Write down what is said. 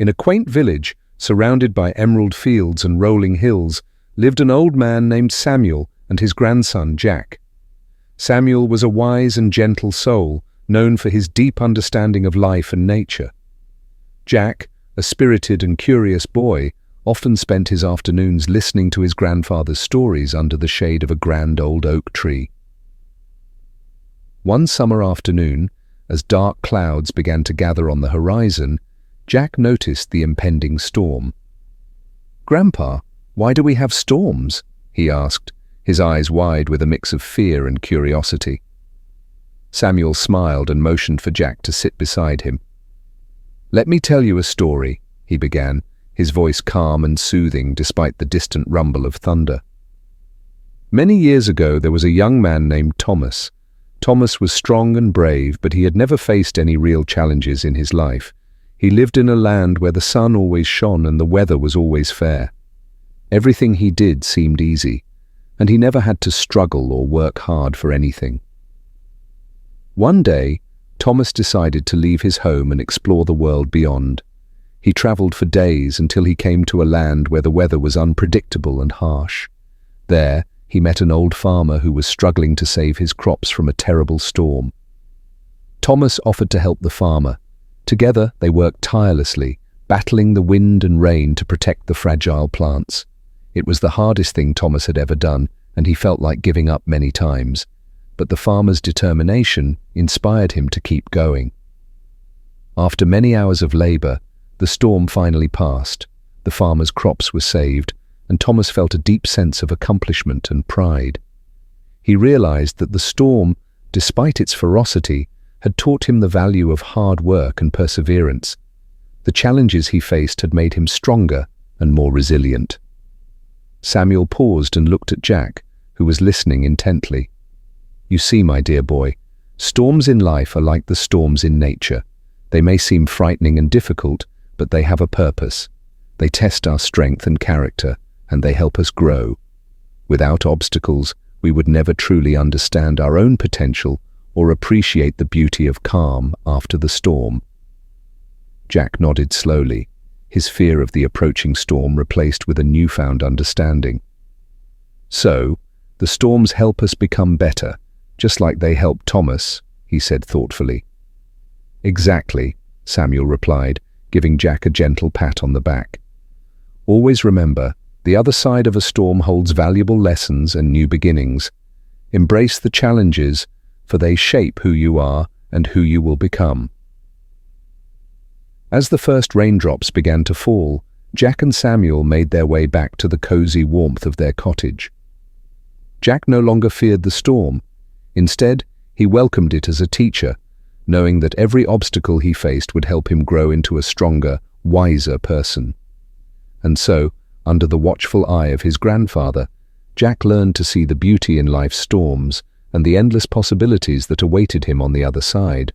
In a quaint village, surrounded by emerald fields and rolling hills, lived an old man named Samuel and his grandson Jack. Samuel was a wise and gentle soul, known for his deep understanding of life and nature. Jack, a spirited and curious boy, often spent his afternoons listening to his grandfather's stories under the shade of a grand old oak tree. One summer afternoon, as dark clouds began to gather on the horizon, Jack noticed the impending storm. "Grandpa, why do we have storms?" he asked, his eyes wide with a mix of fear and curiosity. Samuel smiled and motioned for Jack to sit beside him. "Let me tell you a story," he began, his voice calm and soothing despite the distant rumble of thunder. Many years ago there was a young man named Thomas. Thomas was strong and brave, but he had never faced any real challenges in his life. He lived in a land where the sun always shone and the weather was always fair. Everything he did seemed easy, and he never had to struggle or work hard for anything. One day, Thomas decided to leave his home and explore the world beyond. He traveled for days until he came to a land where the weather was unpredictable and harsh. There, he met an old farmer who was struggling to save his crops from a terrible storm. Thomas offered to help the farmer. Together, they worked tirelessly, battling the wind and rain to protect the fragile plants. It was the hardest thing Thomas had ever done, and he felt like giving up many times. But the farmer's determination inspired him to keep going. After many hours of labor, the storm finally passed, the farmer's crops were saved, and Thomas felt a deep sense of accomplishment and pride. He realized that the storm, despite its ferocity, had taught him the value of hard work and perseverance. The challenges he faced had made him stronger and more resilient. Samuel paused and looked at Jack, who was listening intently. "You see, my dear boy, storms in life are like the storms in nature. They may seem frightening and difficult, but they have a purpose. They test our strength and character, and they help us grow. Without obstacles, we would never truly understand our own potential or appreciate the beauty of calm after the storm." Jack nodded slowly, his fear of the approaching storm replaced with a newfound understanding. "So, the storms help us become better, just like they helped Thomas," he said thoughtfully. "Exactly," Samuel replied, giving Jack a gentle pat on the back. "Always remember, the other side of a storm holds valuable lessons and new beginnings. Embrace the challenges, for they shape who you are and who you will become." As the first raindrops began to fall, Jack and Samuel made their way back to the cozy warmth of their cottage. Jack no longer feared the storm. Instead, he welcomed it as a teacher, knowing that every obstacle he faced would help him grow into a stronger, wiser person. And so, under the watchful eye of his grandfather, Jack learned to see the beauty in life's storms and the endless possibilities that awaited him on the other side.